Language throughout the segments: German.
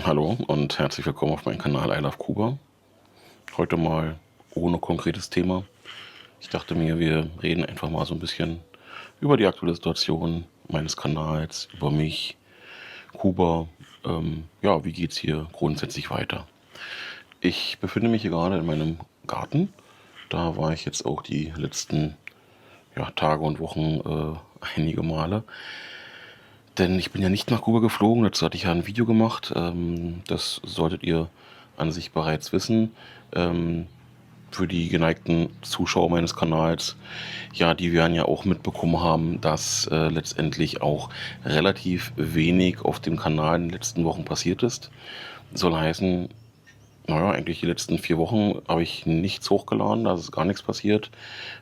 Hallo und herzlich willkommen auf meinem Kanal I Love Kuba. Heute mal ohne konkretes Thema. Ich dachte mir, wir reden einfach mal so ein bisschen über die aktuelle Situation meines Kanals, über mich, Kuba. Ja, wie geht's hier grundsätzlich weiter? Ich befinde mich hier gerade in meinem Garten. Da war ich jetzt auch die letzten Tage und Wochen einige Male. Denn ich bin ja nicht nach Kuba geflogen, dazu hatte ich ja ein Video gemacht. Das solltet ihr an sich bereits wissen. Ähm, für die geneigten Zuschauer meines Kanals, ja, die werden ja auch mitbekommen haben, dass letztendlich auch relativ wenig auf dem Kanal in den letzten Wochen passiert ist. Soll heißen, naja, eigentlich die letzten 4 Wochen habe ich nichts hochgeladen, da ist gar nichts passiert.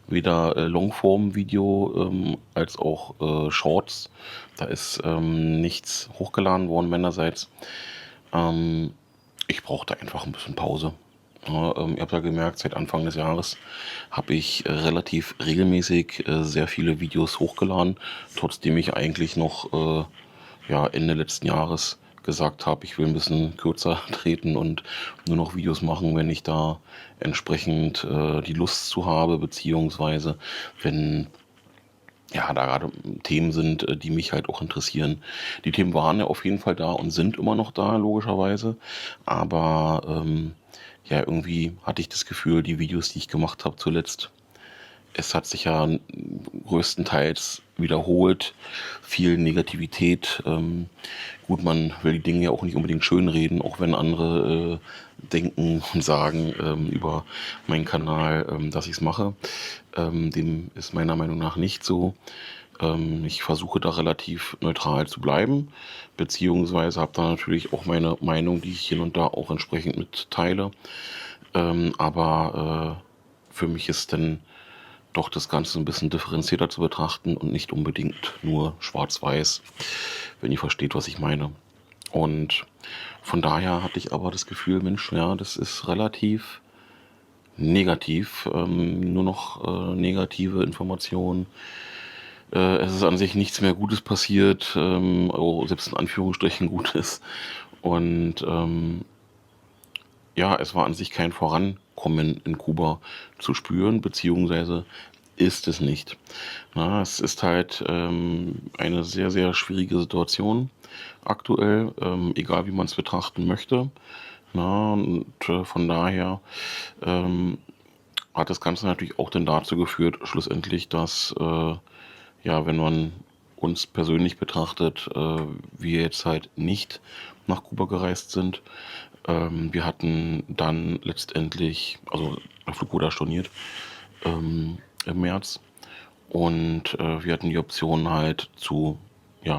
Weder Longform-Video als auch Shorts. Da ist nichts hochgeladen worden meinerseits. Ähm, ich brauchte einfach ein bisschen Pause. Ja, ihr habt ja gemerkt, seit Anfang des Jahres habe ich relativ regelmäßig sehr viele Videos hochgeladen, trotzdem ich eigentlich noch Ende letzten Jahres gesagt habe, ich will ein bisschen kürzer treten und nur noch Videos machen, wenn ich da entsprechend die Lust zu habe, beziehungsweise wenn ja, da gerade Themen sind, die mich halt auch interessieren. Die Themen waren ja auf jeden Fall da und sind immer noch da, logischerweise. Aber ja, irgendwie hatte ich das Gefühl, die Videos, die ich gemacht habe zuletzt, es hat sich ja größtenteils wiederholt, viel Negativität. Gut, man will die Dinge ja auch nicht unbedingt schönreden, auch wenn andere denken und sagen über meinen Kanal, dass ich es mache. Dem ist meiner Meinung nach nicht so. Ich versuche da relativ neutral zu bleiben, beziehungsweise habe da natürlich auch meine Meinung, die ich hier und da auch entsprechend mitteile. Aber für mich ist dann doch das Ganze ein bisschen differenzierter zu betrachten und nicht unbedingt nur schwarz-weiß, wenn ihr versteht, was ich meine. Und von daher hatte ich aber das Gefühl, Mensch, ja, das ist relativ negativ, nur noch negative Informationen. Es ist an sich nichts mehr Gutes passiert, selbst in Anführungsstrichen Gutes. Und ja, es war an sich kein Vorankommen in Kuba zu spüren, beziehungsweise ist es nicht. Na, es ist halt eine sehr, sehr schwierige Situation aktuell, egal wie man es betrachten möchte. Na, und von daher hat das Ganze natürlich auch dann dazu geführt, schlussendlich, dass, ja, wenn man uns persönlich betrachtet, wir jetzt halt nicht nach Kuba gereist sind. Wir hatten dann letztendlich, also der Flug wurde ja storniert im März und wir hatten die Option halt zu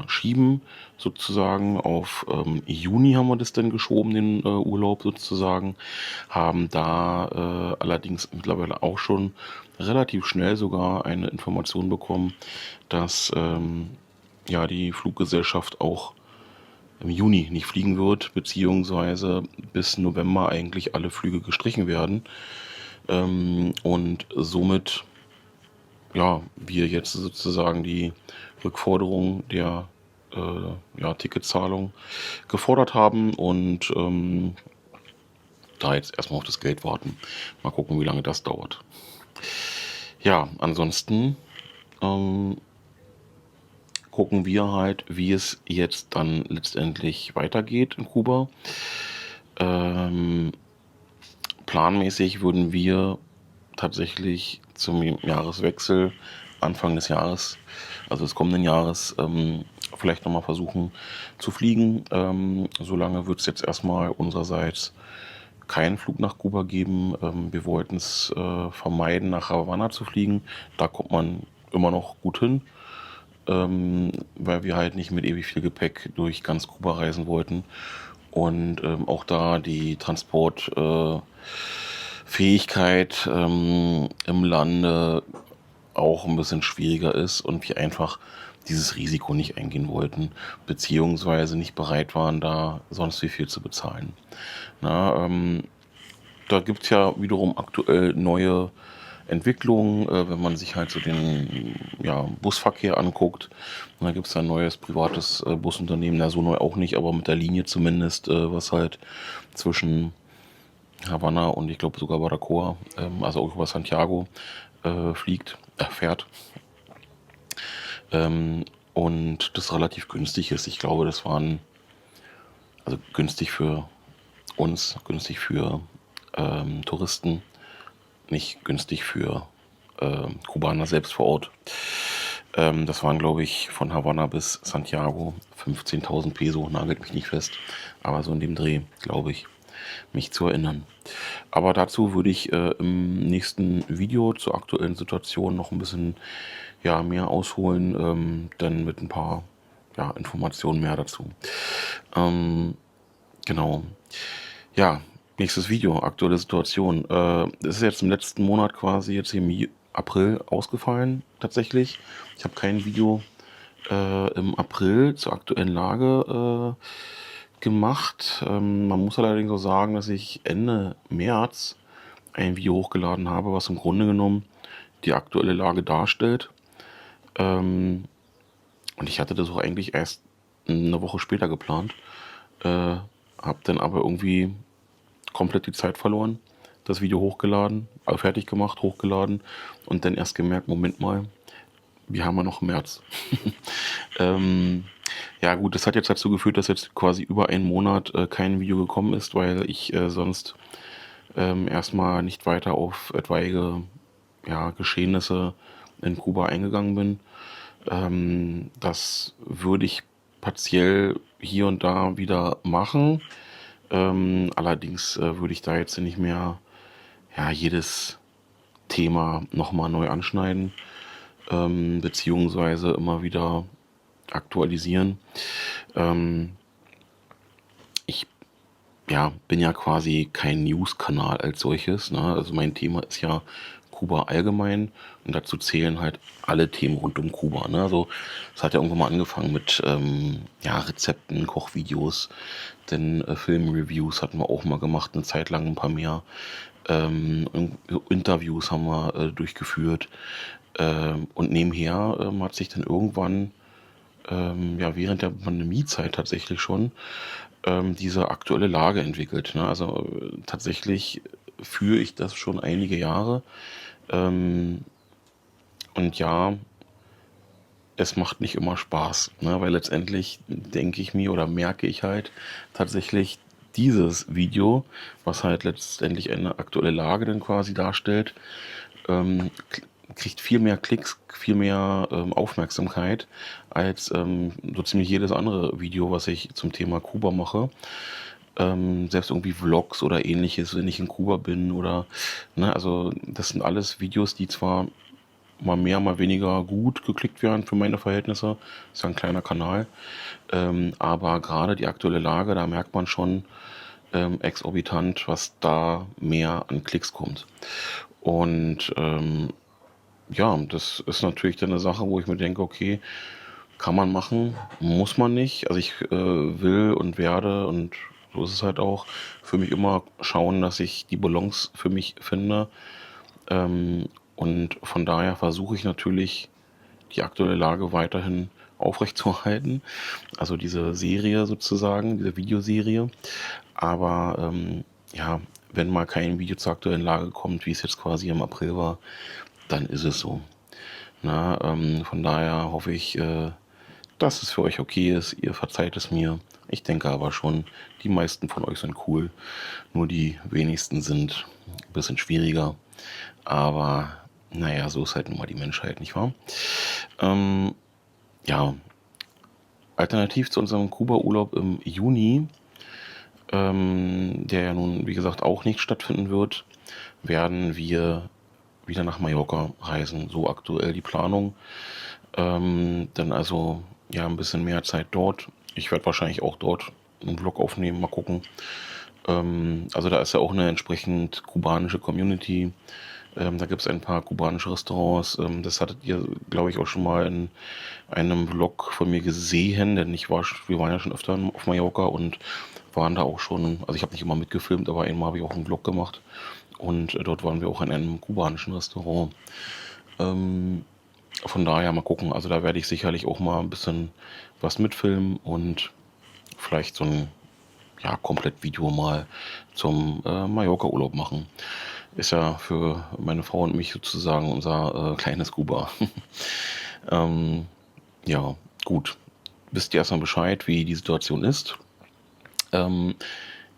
schieben sozusagen. Auf Juni haben wir das dann geschoben, den Urlaub sozusagen. Haben da allerdings mittlerweile auch schon relativ schnell sogar eine Information bekommen, dass ja die Fluggesellschaft auch im Juni nicht fliegen wird, beziehungsweise bis November eigentlich alle Flüge gestrichen werden. Und somit wir jetzt sozusagen die Rückforderung der Ticketzahlung gefordert haben und da jetzt erstmal auf das Geld warten. Mal gucken, wie lange das dauert. Ja, ansonsten gucken wir halt, wie es jetzt dann letztendlich weitergeht in Kuba. Ähm, planmäßig würden wir tatsächlich zum Jahreswechsel, Anfang des Jahres, also des kommenden Jahres, vielleicht nochmal versuchen zu fliegen. Solange wird es jetzt erstmal unsererseits keinen Flug nach Kuba geben. Wir wollten es vermeiden, nach Havanna zu fliegen. Da kommt man immer noch gut hin, weil wir halt nicht mit ewig viel Gepäck durch ganz Kuba reisen wollten. Und auch da die Transportfähigkeit im Lande auch ein bisschen schwieriger ist und wir einfach dieses Risiko nicht eingehen wollten, beziehungsweise nicht bereit waren, da sonst wie viel zu bezahlen. Na, da gibt es ja wiederum aktuell neue Entwicklung, wenn man sich halt so den Busverkehr anguckt. Und da gibt es ein neues privates Busunternehmen, na so neu auch nicht, aber mit der Linie zumindest, was halt zwischen Havanna und ich glaube sogar Baracoa, also auch über Santiago fährt. Und das relativ günstig ist. Ich glaube, das waren, also günstig für uns, günstig für Touristen, nicht günstig für Kubaner selbst vor Ort. Das waren, glaube ich, von Havanna bis Santiago 15.000 Peso, nagelt mich nicht fest, aber so in dem Dreh, glaube ich, mich zu erinnern. Aber dazu würde ich im nächsten Video zur aktuellen Situation noch ein bisschen mehr ausholen, dann mit ein paar Informationen mehr dazu. Genau. Ja, nächstes Video, aktuelle Situation. Das ist jetzt im letzten Monat quasi jetzt im April ausgefallen, tatsächlich. Ich habe kein Video im April zur aktuellen Lage gemacht. Man muss allerdings auch sagen, dass ich Ende März ein Video hochgeladen habe, was im Grunde genommen die aktuelle Lage darstellt. Und ich hatte das auch eigentlich erst eine Woche später geplant. Habe dann aber irgendwie komplett die Zeit verloren, das Video hochgeladen, fertig gemacht, hochgeladen und dann erst gemerkt, Moment mal, wir haben ja noch März. Ja gut, das hat jetzt dazu geführt, dass jetzt quasi über einen Monat kein Video gekommen ist, weil ich sonst erstmal nicht weiter auf etwaige Geschehnisse in Kuba eingegangen bin. Das würde ich partiell hier und da wieder machen. Allerdings würde ich da jetzt nicht mehr jedes Thema nochmal neu anschneiden, beziehungsweise immer wieder aktualisieren. Ich bin ja quasi kein News-Kanal als solches. Ne? Also mein Thema ist ja Kuba allgemein und dazu zählen halt alle Themen rund um Kuba. Ne? Also es hat ja irgendwann mal angefangen mit Rezepten, Kochvideos, denn Filmreviews hatten wir auch mal gemacht, eine Zeit lang ein paar mehr. Interviews haben wir durchgeführt und nebenher hat sich dann irgendwann während der Pandemiezeit tatsächlich schon diese aktuelle Lage entwickelt. Ne? Also tatsächlich führe ich das schon einige Jahre. Und ja, es macht nicht immer Spaß, ne? Weil letztendlich denke ich mir oder merke ich halt tatsächlich dieses Video, was halt letztendlich eine aktuelle Lage dann quasi darstellt, kriegt viel mehr Klicks, viel mehr Aufmerksamkeit als so ziemlich jedes andere Video, was ich zum Thema Kuba mache. Selbst irgendwie Vlogs oder ähnliches, wenn ich in Kuba bin oder, ne, also das sind alles Videos, die zwar mal mehr, mal weniger gut geklickt werden für meine Verhältnisse, ist ja ein kleiner Kanal, aber gerade die aktuelle Lage, da merkt man schon exorbitant, was da mehr an Klicks kommt. Und das ist natürlich dann eine Sache, wo ich mir denke, okay, kann man machen, muss man nicht. Also ich will und werde, und so ist es halt auch, für mich immer schauen, dass ich die Balance für mich finde. Und von daher versuche ich natürlich, die aktuelle Lage weiterhin aufrechtzuerhalten. Also diese Serie sozusagen, diese Videoserie. Aber wenn mal kein Video zur aktuellen Lage kommt, wie es jetzt quasi im April war, dann ist es so. Von daher hoffe ich, dass es für euch okay ist. Ihr verzeiht es mir. Ich denke aber schon, die meisten von euch sind cool. Nur die wenigsten sind ein bisschen schwieriger. Aber naja, so ist halt nun mal die Menschheit, nicht wahr? Alternativ zu unserem Kuba-Urlaub im Juni, der ja nun, wie gesagt, auch nicht stattfinden wird, werden wir wieder nach Mallorca reisen. So aktuell die Planung. Dann also ein bisschen mehr Zeit dort. Ich werde wahrscheinlich auch dort einen Vlog aufnehmen, mal gucken. Also da ist ja auch eine entsprechend kubanische Community. Da gibt es ein paar kubanische Restaurants. Das hattet ihr, glaube ich, auch schon mal in einem Vlog von mir gesehen, denn wir waren ja schon öfter auf Mallorca und waren da auch schon, also ich habe nicht immer mitgefilmt, aber einmal habe ich auch einen Vlog gemacht und dort waren wir auch in einem kubanischen Restaurant. Von daher mal gucken, also da werde ich sicherlich auch mal ein bisschen was mitfilmen und vielleicht so ein ja, komplett Video mal zum Mallorca-Urlaub machen. Ist ja für meine Frau und mich sozusagen unser kleines Kuba. Ja, gut. Wisst ihr erstmal Bescheid, wie die Situation ist.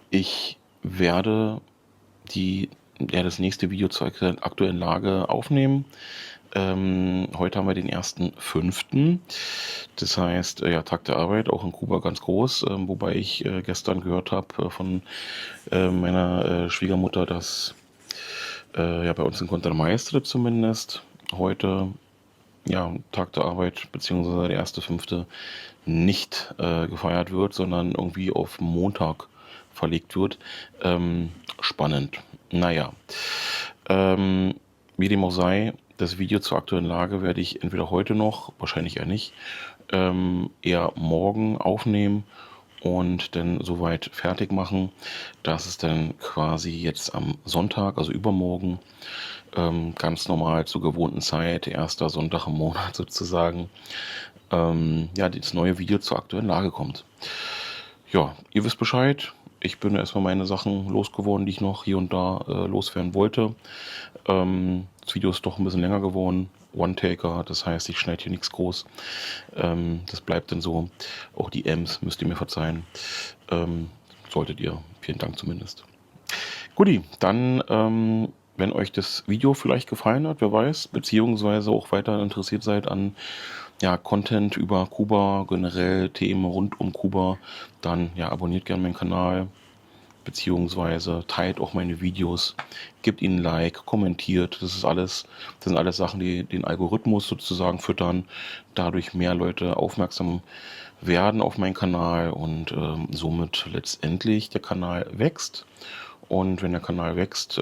Ich werde das nächste Video zur aktuellen Lage aufnehmen. Heute haben wir den 1.5. Das heißt, ja, Tag der Arbeit, auch in Kuba ganz groß. Wobei ich gestern gehört habe von meiner Schwiegermutter, dass ja bei uns in Contra Maestre zumindest heute ja, Tag der Arbeit beziehungsweise der 1.5. nicht gefeiert wird, sondern irgendwie auf Montag verlegt wird. Spannend. Naja, wie dem auch sei, das Video zur aktuellen Lage werde ich entweder heute noch, wahrscheinlich eher nicht, eher morgen aufnehmen und dann soweit fertig machen, dass es dann quasi jetzt am Sonntag, also übermorgen, ganz normal zur gewohnten Zeit, erster Sonntag im Monat sozusagen, ja, das neue Video zur aktuellen Lage kommt. Ja, ihr wisst Bescheid. Ich bin erstmal meine Sachen losgeworden, die ich noch hier und da loswerden wollte. Das Video ist doch ein bisschen länger geworden. One-Taker, das heißt, ich schneide hier nichts groß. Das bleibt dann so. Auch die M's müsst ihr mir verzeihen. Solltet ihr. Vielen Dank zumindest. Guti, dann, wenn euch das Video vielleicht gefallen hat, wer weiß, beziehungsweise auch weiter interessiert seid an ja, Content über Kuba, generell Themen rund um Kuba, dann ja, abonniert gerne meinen Kanal, beziehungsweise teilt auch meine Videos, gebt ihnen ein Like, kommentiert. Das sind alles Sachen, die den Algorithmus sozusagen füttern, dadurch mehr Leute aufmerksam werden auf meinen Kanal und somit letztendlich der Kanal wächst. Und wenn der Kanal wächst,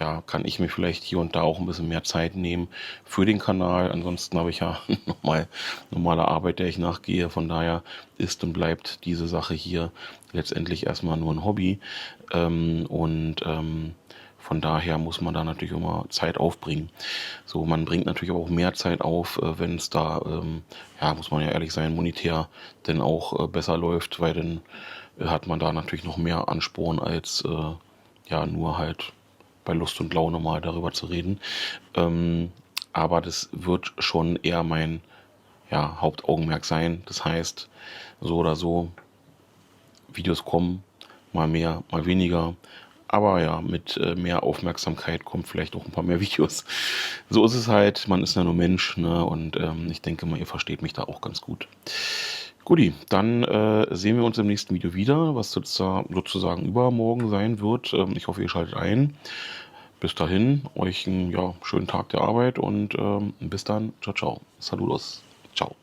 ja, kann ich mir vielleicht hier und da auch ein bisschen mehr Zeit nehmen für den Kanal. Ansonsten habe ich ja nochmal normale Arbeit, der ich nachgehe. Von daher ist und bleibt diese Sache hier letztendlich erstmal nur ein Hobby. Von daher muss man da natürlich immer Zeit aufbringen. So, man bringt natürlich aber auch mehr Zeit auf, wenn es da, ja, muss man ja ehrlich sein, monetär denn auch besser läuft, weil dann hat man da natürlich noch mehr Ansporn als ja nur halt bei Lust und Laune mal darüber zu reden. Aber das wird schon eher mein ja, Hauptaugenmerk sein. Das heißt, so oder so, Videos kommen, mal mehr, mal weniger. Aber ja, mit mehr Aufmerksamkeit kommt vielleicht auch ein paar mehr Videos. So ist es halt, man ist ja nur Mensch, ne? Und ich denke mal, ihr versteht mich da auch ganz gut. Guti, dann sehen wir uns im nächsten Video wieder, was sozusagen übermorgen sein wird. Ich hoffe, ihr schaltet ein. Bis dahin, euch einen ja, schönen Tag der Arbeit und bis dann. Ciao, ciao. Saludos. Ciao.